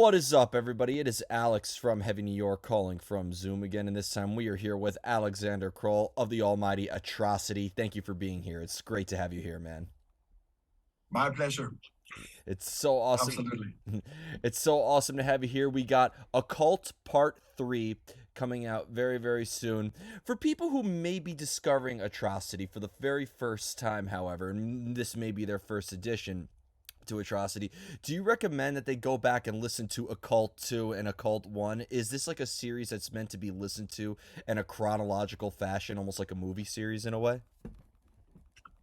What is up, everybody? It is Alex from Heavy New York calling from Zoom again, and this time we are here with Alexander Kroll of the almighty Atrocity. Thank you for being here. It's great to have you here, man. My pleasure. It's so awesome. Absolutely. It's so awesome to have you here. We got Occult Part 3 coming out very, very soon. For people who may be discovering Atrocity for the very first time, however, and this may be their first edition to Atrocity, do you recommend that they go back and listen to Occult 2 and Occult 1? Is this like a series that's meant to be listened to in a chronological fashion, almost like a movie series in a way?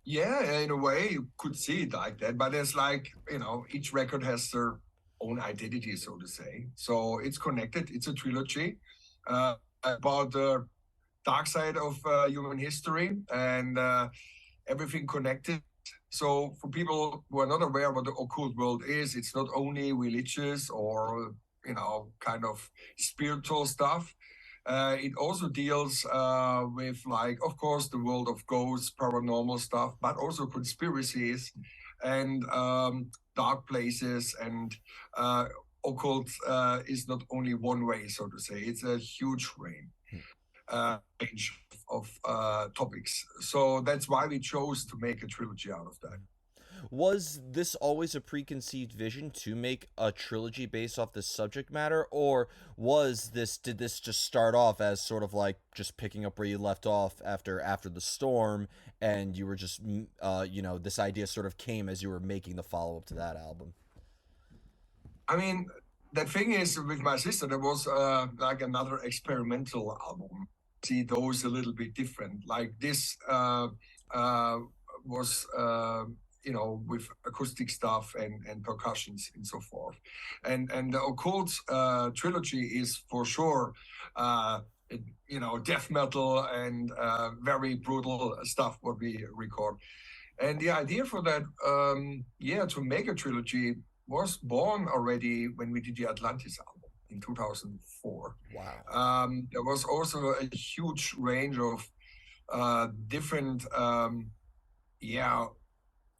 Yeah, in a way, you could see it like that, but it's like, each record has their own identity, so to say. So it's connected. It's a trilogy about the dark side of human history and everything connected. So for people who are not aware what the occult world is, it's not only religious or, kind of spiritual stuff. It also deals with, like, of course, the world of ghosts, paranormal stuff, but also conspiracies and dark places. And occult is not only one way, so to say. It's a huge range of topics. So that's why we chose to make a trilogy out of that. Was this always a preconceived vision to make a trilogy based off this subject matter, or did this just start off as sort of like just picking up where you left off after the storm, and you were just this idea sort of came as you were making the follow up to that album? I mean, the thing is, with my sister, there was like another experimental album. See those a little bit different. Like this uh, was, with acoustic stuff and percussions and so forth. And the occult trilogy is for sure, uh, death metal and very brutal stuff what we record. And the idea for that, to make a trilogy was born already when we did the Atlantis album in 2004. Wow. There was also a huge range of different,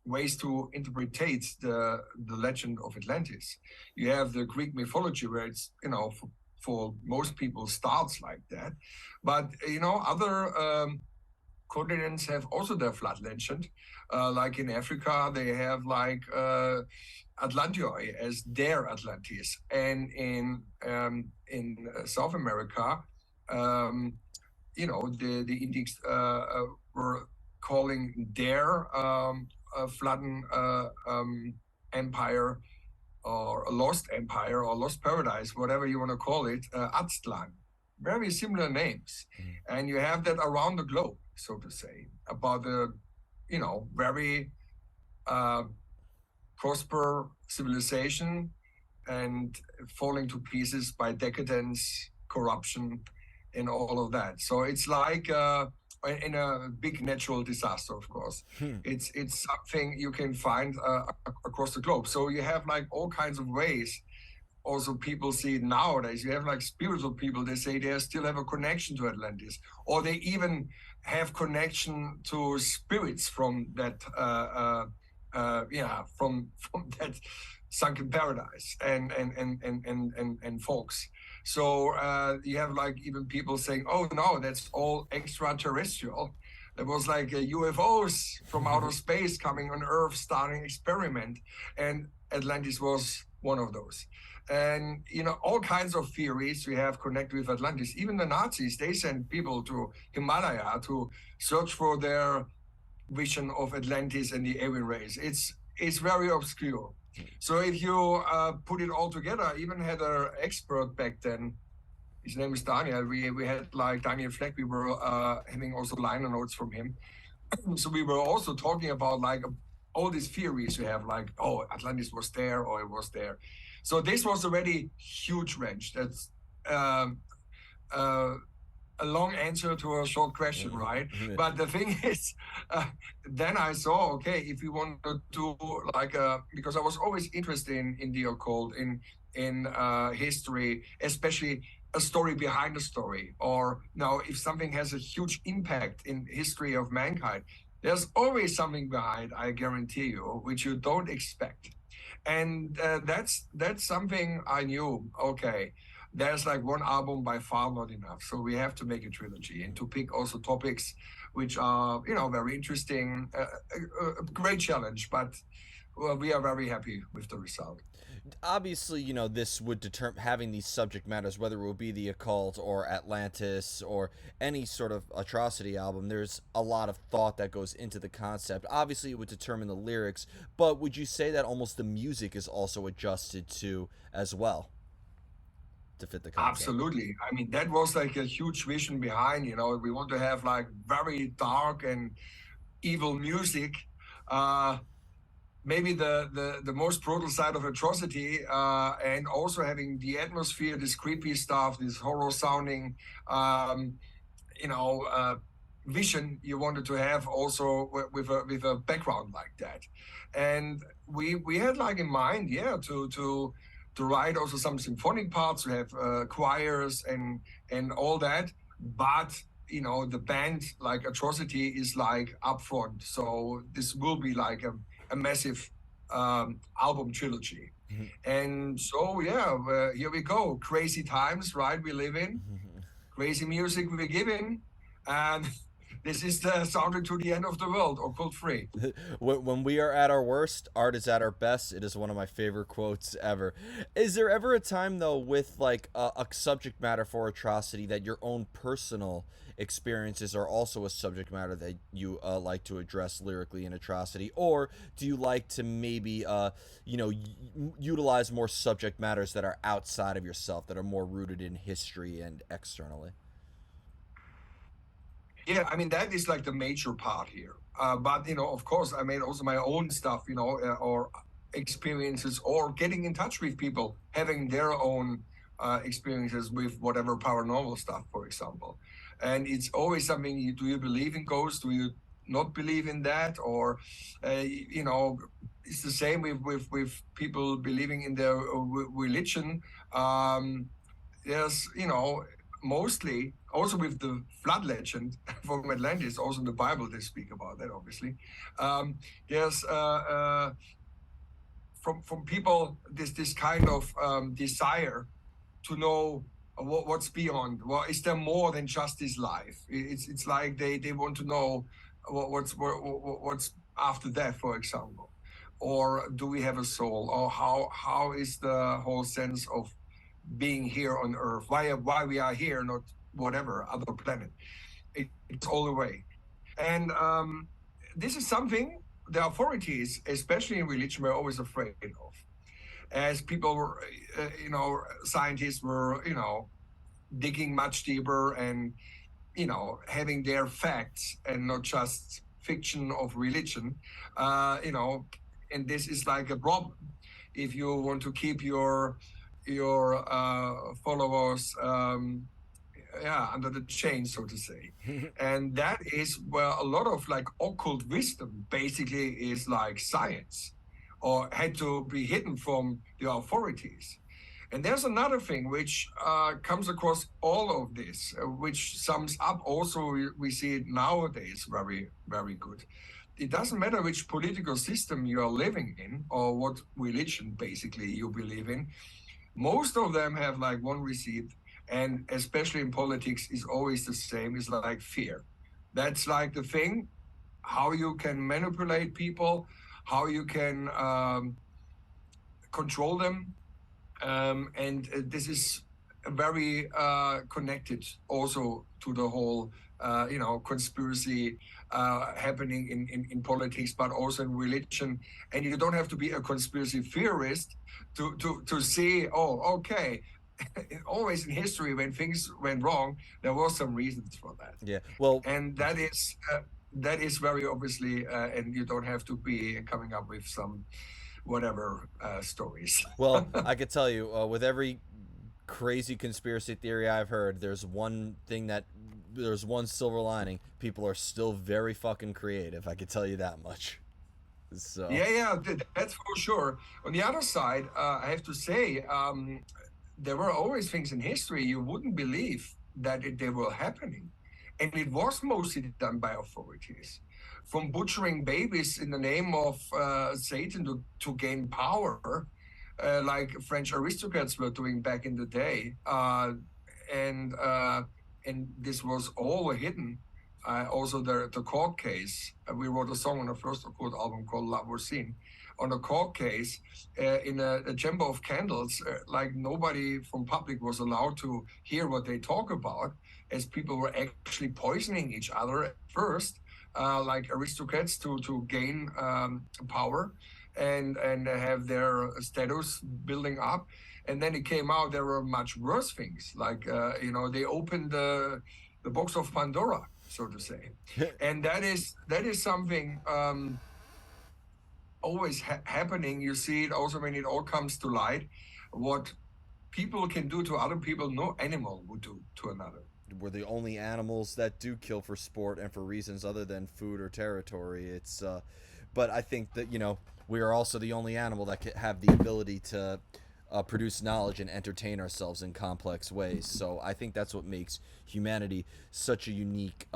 ways to interpret the legend of Atlantis. You have the Greek mythology, where it's, for most people starts like that, but other continents have also their flood legend. Like in Africa, they have like Atlantioi as their Atlantis, and in South America, the Indians were calling their flooding empire, or a lost empire, or lost paradise, whatever you want to call it, Aztlan. Very similar names. And you have that around the globe, so to say, about the, very uh, prosper civilization and falling to pieces by decadence, corruption, and all of that. So it's like in a big natural disaster, of course. Hmm. It's something you can find across the globe. So you have like all kinds of ways. Also, people see it nowadays. You have like spiritual people. They say they still have a connection to Atlantis, or they even have connection to spirits from that. From that sunken paradise and folks. So you have like even people saying, "Oh no, that's all extraterrestrial." There was like UFOs from outer space coming on Earth, starting experiment, and Atlantis was one of those. And all kinds of theories we have connected with Atlantis. Even the Nazis, they sent people to Himalaya to search for their vision of Atlantis and the alien race. It's very obscure. So if you put it all together, I even had an expert back then. His name is Daniel. We had like Daniel Fleck. We were having also liner notes from him. So we were also talking about like all these theories you have, like, oh, Atlantis was there or it was there. So this was already huge range. That's um, uh, a long answer to a short question, right? But the thing is, then I saw, okay, if we want to do like because I was always interested in the occult, in history, especially a story behind a story, or now if something has a huge impact in history of mankind, there's always something behind, I guarantee you, which you don't expect. And that's something I knew. Okay, there's like one album by far not enough, so we have to make a trilogy and to pick also topics which are very interesting. A great challenge, but well, we are very happy with the result. Obviously, this would determine having these subject matters, whether it would be the occult or Atlantis or any sort of atrocity album. There's a lot of thought that goes into the concept. Obviously, it would determine the lyrics, but would you say that almost the music is also adjusted to as well to fit the concept? Absolutely. I mean, that was like a huge vision behind. We want to have like very dark and evil music. Uh, Maybe the most brutal side of Atrocity, and also having the atmosphere, this creepy stuff, this horror sounding, um, you know, uh, vision you wanted to have also with a background like that. And we had like in mind, yeah, to write also some symphonic parts, to have choirs and all that. But the band like Atrocity is like upfront, so this will be like a massive album trilogy. And so yeah, here we go, crazy times, right? We live in crazy music we're giving, and this is the soundtrack to the end of the world, or cult free. When we are at our worst, art is at our best. It is one of my favorite quotes ever. Is there ever a time though with like a subject matter for atrocity that your own personal experiences are also a subject matter that you like to address lyrically in atrocity, or do you like to maybe utilize more subject matters that are outside of yourself, that are more rooted in history and externally? Yeah, I mean that is like the major part here. But of course, I made also my own stuff, or experiences, or getting in touch with people having their own experiences with whatever paranormal stuff, for example. And it's always something. Do you believe in ghosts? Do you not believe in that? Or, it's the same with people believing in their religion. Um, there's mostly also with the flood legend from Atlantis, also in the Bible they speak about that, obviously. There's from people this kind of desire to know what's beyond. Well, is there more than just this life? It's like they want to know what's after death, for example, or do we have a soul, or how is the whole sense of being here on Earth? Why we are here, not whatever other planet? It's all the way. And this is something the authorities, especially in religion, were always afraid of. As people were, scientists were, digging much deeper and, having their facts and not just fiction of religion, and this is like a problem if you want to keep your followers yeah, under the chain, so to say. And that is where a lot of like occult wisdom basically is like science, or had to be hidden from the authorities. And there's another thing which comes across all of this, which sums up also, we see it nowadays very, very good. It doesn't matter which political system you are living in or what religion basically you believe in. Most of them have like one receipt, and especially in politics, is always the same. Is like fear. That's like the thing. How you can manipulate people, how you can control them, and this is very connected also to the whole conspiracy happening in politics, but also in religion. And you don't have to be a conspiracy theorist to see, oh, okay, always in history when things went wrong, there was some reasons for that. Yeah. Well, And that is very obviously, and you don't have to be coming up with some whatever stories. I could tell you, with every crazy conspiracy theory I've heard, there's one silver lining. People are still very fucking creative. I could tell you that much. So, Yeah, yeah, that's for sure. On the other side, I have to say, there were always things in history you wouldn't believe that they were happening, and it was mostly done by authorities. from butchering babies in the name of Satan to gain power, like French aristocrats were doing back in the day. And and this was all hidden. Also, the court case. We wrote a song on the first court album called La Voisine. On a court case, in a chamber of candles, like nobody from public was allowed to hear what they talk about, as people were actually poisoning each other at first, like aristocrats to gain power and have their status building up. And then it came out there were much worse things, like they opened the box of Pandora, so to say, and that is something always happening. You see it also when it all comes to light. What people can do to other people, no animal would do to another. We're the only animals that do kill for sport and for reasons other than food or territory. But I think that we are also the only animal that can have the ability to produce knowledge and entertain ourselves in complex ways. So I think that's what makes humanity such a unique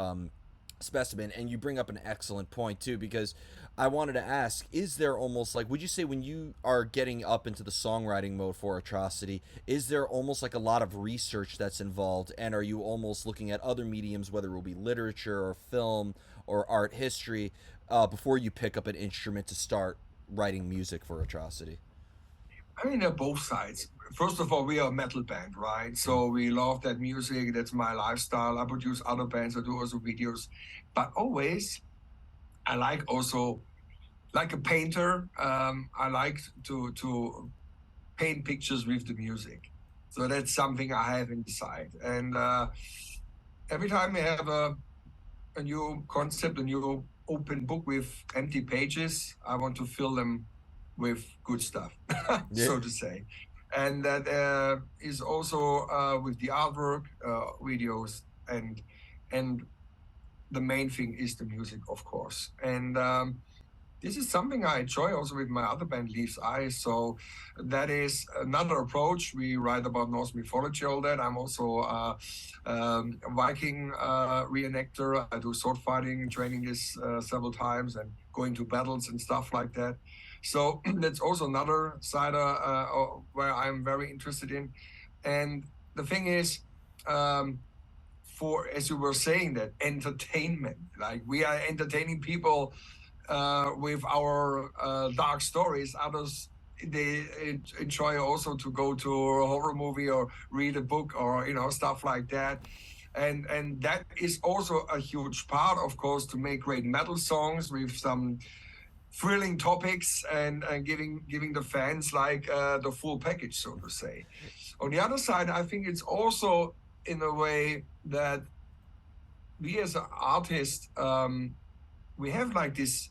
specimen. And you bring up an excellent point too, because I wanted to ask, is there almost like, would you say when you are getting up into the songwriting mode for Atrocity, is there almost like a lot of research that's involved, and are you almost looking at other mediums, whether it will be literature or film or art history, before you pick up an instrument to start writing music for Atrocity? I mean, they're both sides. First of all, we are a metal band, right? So we love that music. That's my lifestyle. I produce other bands. I do also videos, but always I like also like a painter. I like to paint pictures with the music. So that's something I have inside. And every time I have a new concept, a new open book with empty pages, I want to fill them with good stuff, Yeah. so to say. And that is also with the artwork, videos, and the main thing is the music, of course. And this is something I enjoy also with my other band, Leaves Eyes. So that is another approach. We write about Norse mythology, all that. I'm also a Viking reenactor. I do sword fighting, training this several times, and going to battles and stuff like that. So that's also another side where I'm very interested in. And the thing is, for as you were saying, that entertainment, like we are entertaining people with our dark stories. Others, they enjoy also to go to a horror movie or read a book or stuff like that. And that is also a huge part, of course, to make great metal songs with some thrilling topics and giving the fans like the full package, so to say. On the other side, I think it's also in a way that we as an artist, we have like this,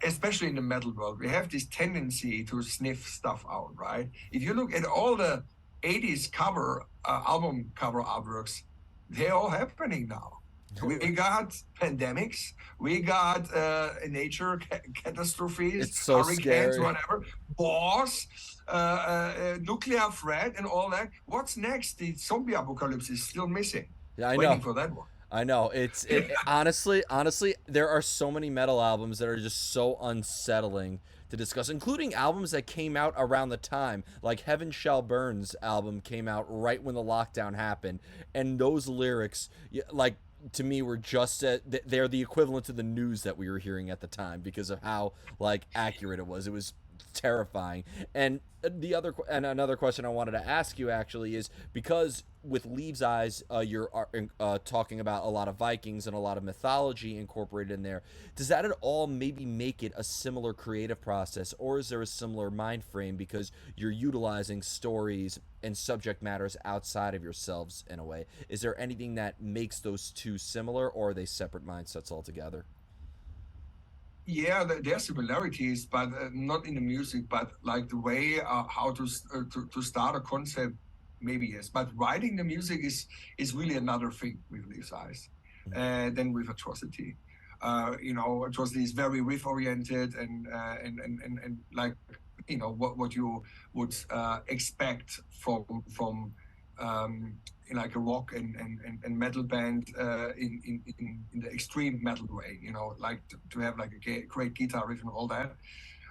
especially in the metal world, we have this tendency to sniff stuff out, right? If you look at all the 80s album cover artworks, they're all happening now. We got pandemics, we got nature catastrophes, It's so hurricanes, scary. whatever, wars, nuclear threat, and all that. What's next? The zombie apocalypse is still missing. Yeah, I Waiting know. for that one. I know. Honestly, there are so many metal albums that are just so unsettling to discuss, including albums that came out around the time. Like Heaven Shall Burn's album came out right when the lockdown happened, and those lyrics, like, to me, were just they're the equivalent to the news that we were hearing at the time because of how like accurate it was. It was terrifying. And another question I wanted to ask you actually is, because with Leaves Eyes, you're talking about a lot of Vikings and a lot of mythology incorporated in there. Does that at all maybe make it a similar creative process, or is there a similar mind frame because you're utilizing stories and subject matters outside of yourselves in a way? Is there anything that makes those two similar, or are they separate mindsets altogether? Yeah, there are similarities, but not in the music, but like the way how to start a concept, maybe yes. But writing the music is really another thing with Leaves Eyes, than with Atrocity. Atrocity is very riff oriented and like what you would expect from in like a rock and metal band in the extreme metal way, like to have like a great guitar riff and all that.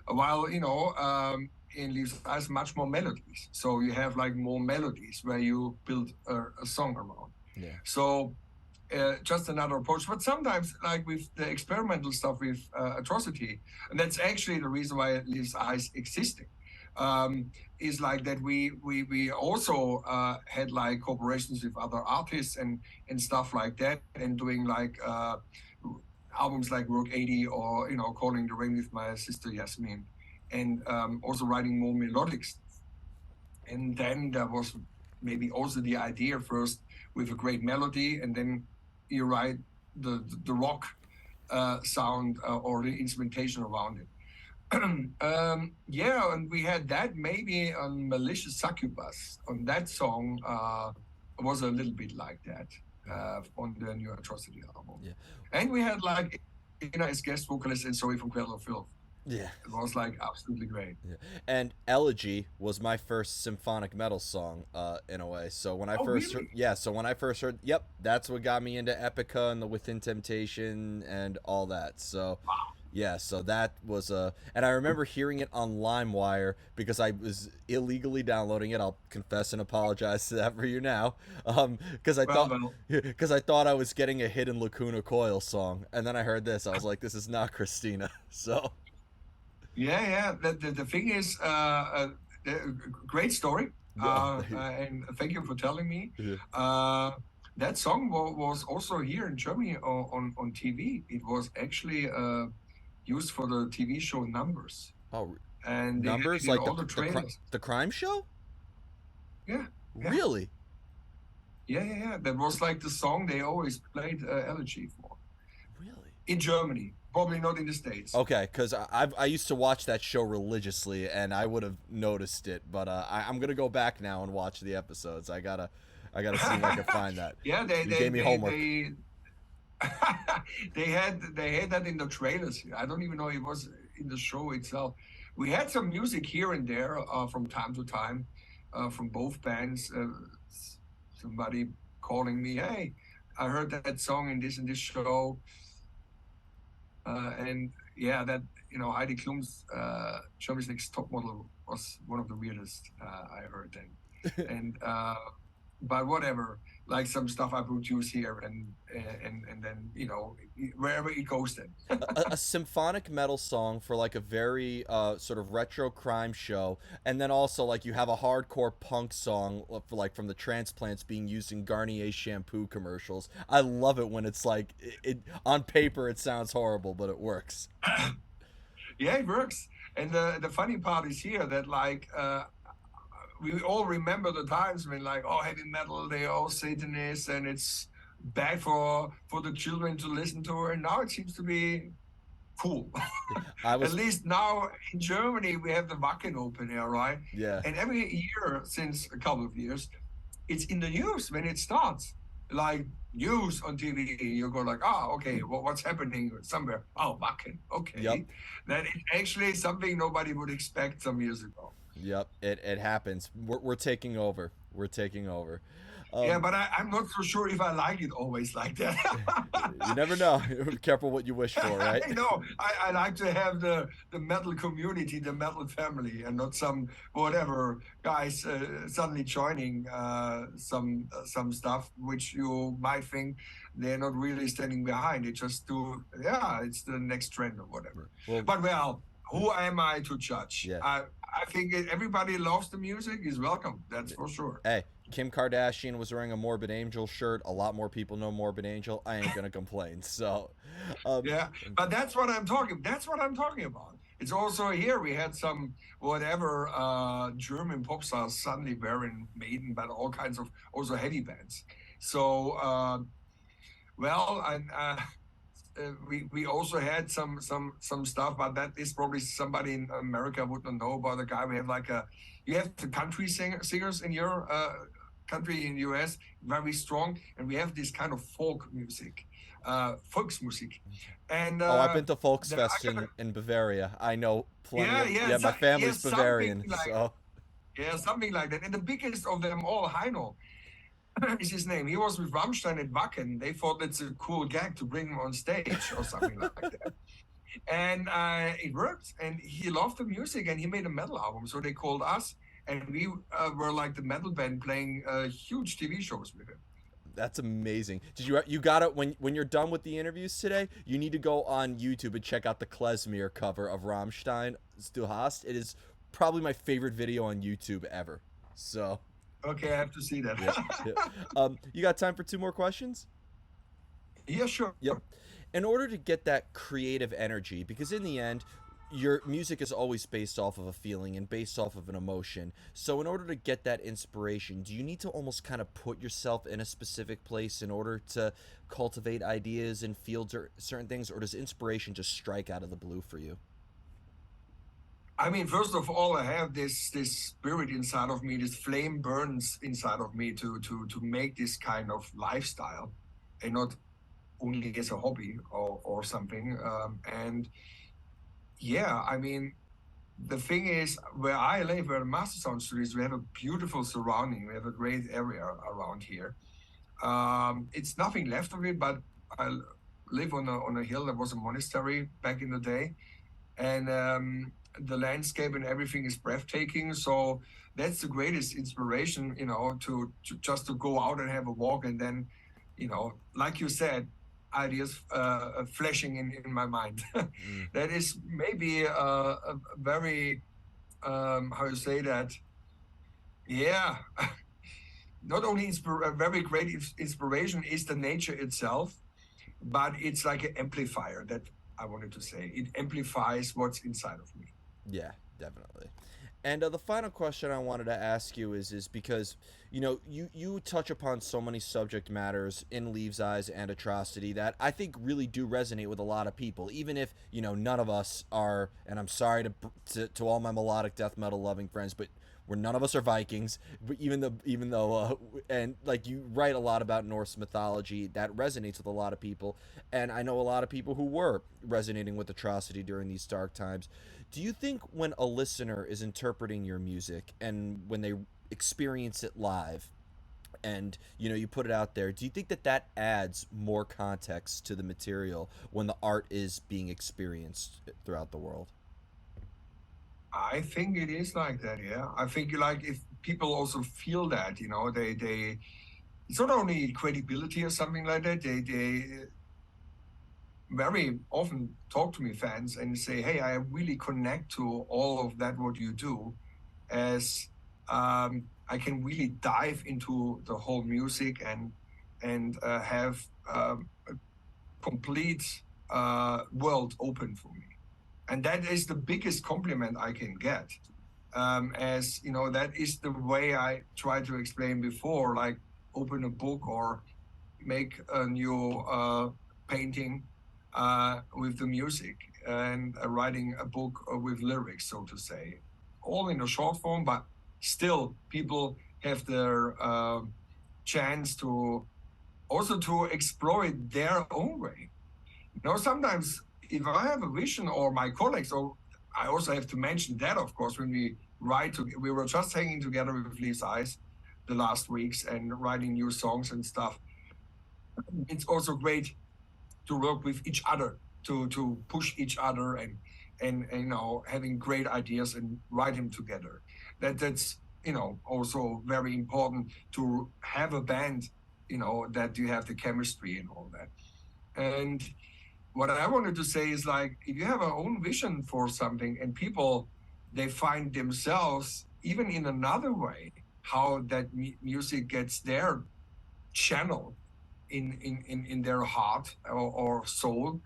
While in Leaves Eyes much more melodies, so you have like more melodies where you build a song around. Yeah. So just another approach. But sometimes, like with the experimental stuff with Atrocity, and that's actually the reason why Leaves Eyes existing, is like that we also had like cooperations with other artists and stuff like that, and doing like albums like Work 80 or Calling the Rain with my sister Yasmin, and also writing more melodic stuff. And then there was maybe also the idea first with a great melody, and then you write the rock sound or the instrumentation around it. Yeah, and we had that maybe on Malicious Succubus. On that song, was a little bit like that on the new Atrocity album. Yeah. And we had like Ina as guest vocalist and Zoe from Cradle of Filth. Yeah. It was like absolutely great. Yeah. And Elegy was my first symphonic metal song, in a way. So when I Oh, first heard, really? yeah, so when I first heard, yep, that's what got me into Epica and the Within Temptation and all that. So, yeah, so that was and I remember hearing it on LimeWire because I was illegally downloading it. I'll confess and apologize to that for you now, because I Well, thought, well, because I thought I was getting a hidden Lacuna Coil song, and then I heard this, I was like, this is not Christina. So, yeah, yeah. The thing is, great story. oh, And thank you for telling me. yeah. That song was also here in Germany on TV. It was actually used for the TV show Numbers, Oh, and they had Numbers it in like all the trailers. the crime show? Yeah, yeah, Really? yeah, yeah, yeah. That was like the song they always played Elegy for Really? in Germany. Probably not in the States. Okay, because I used to watch that show religiously, and I would have noticed it, but I'm gonna go back now and watch the episodes. I gotta see if I can find that. Yeah, they You they gave me they homework. they they had that in the trailers. I don't even know it was in the show itself. We had some music here and there from time to time from both bands. Somebody calling me, hey, I heard that song in this show, and yeah, that Heidi Klum's Germany's Next Top Model was one of the weirdest I heard then, and but whatever, like some stuff I produce here, and then wherever it goes then. A symphonic metal song for like a very sort of retro crime show, and then also like you have a hardcore punk song for like from the Transplants being used in Garnier shampoo commercials. I love it when it's like it on paper it sounds horrible, but it works. Yeah, it works. And the funny part is here that like we all remember the times when like, oh, heavy metal, they all Satanists and it's bad for the children to listen to, and now it seems to be cool. I At was least now in Germany we have the Wacken open air, right? yeah. And every year since a couple of years, it's in the news when it starts. Like news on TV, you go like, oh, okay, well, what's happening somewhere? Oh, Wacken, Yep. okay. That is actually something nobody would expect some years ago. Yep, it happens. We're taking over. We're taking over. Yeah, Um, but I'm not so sure if I like it always like that. you never know. Careful what you wish for, right? I know. I like to have the metal community, the metal family, and not some whatever guys suddenly joining some stuff which you might think they're not really standing behind. They just do, yeah, it's the next trend or whatever. Well, But well, who am I to judge? yeah. I think everybody loves the music is welcome. That's for sure. Hey, Kim Kardashian was wearing a Morbid Angel shirt. A lot more people know Morbid Angel. I ain't gonna complain. So, um, Yeah, but that's what I'm talking. That's what I'm talking about. It's also here we had some whatever German pop stars suddenly wearing Maiden, but all kinds of also heavy bands. So well, and we also had some stuff, but that is probably somebody in America would not know about. The guy we have like you have the country singers in your country in the US very strong, and we have this kind of folk music, Volksmusik, and oh, I've been to I Volksfest gotta, in Bavaria. I know plenty yeah, of. yeah, Yeah, my yeah, family's something Bavarian, like so Yeah, something like that. And the biggest of them all, Heino, is his name. He was with Rammstein at Wacken. They thought it's a cool gag to bring him on stage or something like that. And it worked. And he loved the music and he made a metal album. So they called us and we were like the metal band playing huge TV shows with him. That's amazing. Did you got it when you're done with the interviews today? You need to go on YouTube and check out the Klezmer cover of Rammstein Du Hast. It is probably my favorite video on YouTube ever. So, Okay, I have to see that. yeah, yeah. You got time for two more questions? Yeah, sure. Yep. In order to get that creative energy, because in the end, your music is always based off of a feeling and based off of an emotion. So, in order to get that inspiration, do you need to almost kind of put yourself in a specific place in order to cultivate ideas and fields or certain things, or does inspiration just strike out of the blue for you? I mean, first of all, I have this spirit inside of me, this flame burns inside of me to make this kind of lifestyle, and not only as a hobby or something. And yeah, I mean, the thing is, where I live, where the Master Sound Studios, we have a beautiful surrounding. We have a great area around here. It's nothing left of it, but I live on a hill. There was a monastery back in the day, and the landscape and everything is breathtaking. So that's the greatest inspiration, to just to go out and have a walk, and then, like you said, ideas flashing in my mind. Mm, That is maybe a very how you say that? Yeah, not only a very great inspiration is the nature itself, but it's like an amplifier that I wanted to say. It amplifies what's inside of me. yeah, definitely. And the final question I wanted to ask you is because you touch upon so many subject matters in Leaves Eyes and Atrocity that I think really do resonate with a lot of people, even if none of us are. And I'm sorry to all my melodic death metal loving friends, but we're none of us are Vikings. But even though and like you write a lot about Norse mythology, that resonates with a lot of people, and I know a lot of people who were resonating with Atrocity during these dark times. Do you think when a listener is interpreting your music and when they experience it live and you put it out there, do you think that that adds more context to the material when the art is being experienced throughout the world? I think it is like that, yeah. I think like if people also feel that, they it's not only credibility or something like that. They very often talk to me, fans, and say, "Hey, I really connect to all of that what you do, as I can really dive into the whole music and have a complete world open for me." And that is the biggest compliment I can get. As you know, that is the way I tried to explain before, like open a book or make a new painting with the music, and writing a book with lyrics, so to say, all in a short form, but still people have their chance to also to explore it their own way. Sometimes if I have a vision, or my colleagues, or I also have to mention that, of course, when we were just hanging together with Lee's Eyes the last weeks and writing new songs and stuff. It's also great to work with each other, to push each other, and having great ideas and write them together. That's also very important to have a band, that you have the chemistry and all that. And what I wanted to say is, like, if you have a own vision for something and people, they find themselves even in another way, how that music gets their channel in their heart or soul,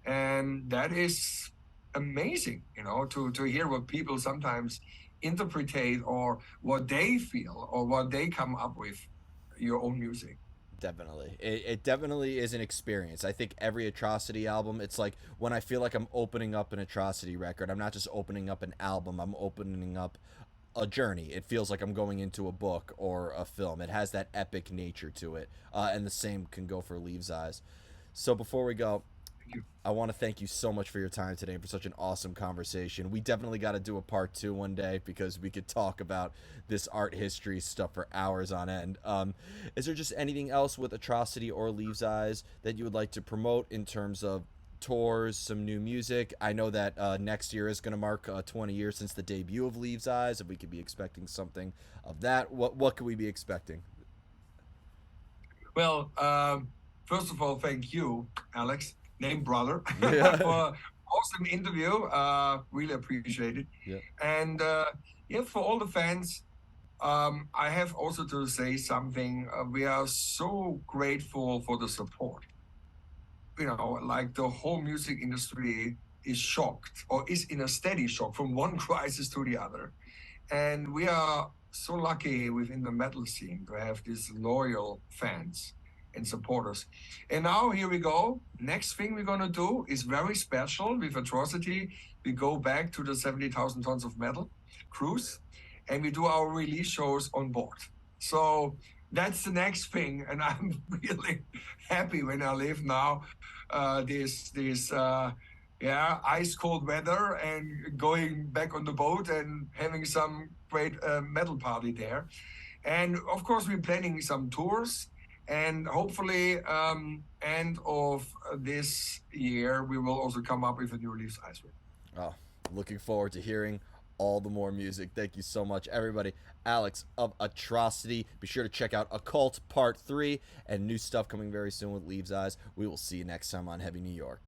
and that is amazing, to hear what people sometimes interpret or what they feel or what they come up with your own music. Definitely. It definitely is an experience. I think every Atrocity album, it's like when I feel like I'm opening up an Atrocity record, I'm not just opening up an album, I'm opening up a journey. It feels like I'm going into a book or a film. It has that epic nature to it. And the same can go for Leaves Eyes. So before we go, you. I want to thank you so much for your time today and for such an awesome conversation. We definitely got to do a part two one day because we could talk about this art history stuff for hours on end. Is there just anything else with Atrocity or Leaves Eyes that you would like to promote in terms of tours, some new music? I know that next year is going to mark 20 years since the debut of Leaves Eyes. If we could be expecting something of that, what could we be expecting? Well, first of all, thank you, Alex, name brother, Yeah, for awesome interview. Really appreciate it. yeah. And yeah, for all the fans, I have also to say something. We are so grateful for the support. Like the whole music industry is shocked or is in a steady shock from one crisis to the other. And we are so lucky within the metal scene to have these loyal fans and supporters. And now here we go. Next thing we're gonna do is very special with Atrocity. We go back to the 70,000 tons of metal cruise and we do our release shows on board. So that's the next thing. And I'm really happy when I live now this yeah, ice cold weather and going back on the boat and having some great metal party there. And of course, we're planning some tours. And hopefully, end of this year, we will also come up with a new Leaves Ice Rink. Oh, looking forward to hearing all the more music. Thank you so much, everybody. Alex of Atrocity. Be sure to check out Occult Part 3 and new stuff coming very soon with Leaves Eyes. We will see you next time on Heavy New York.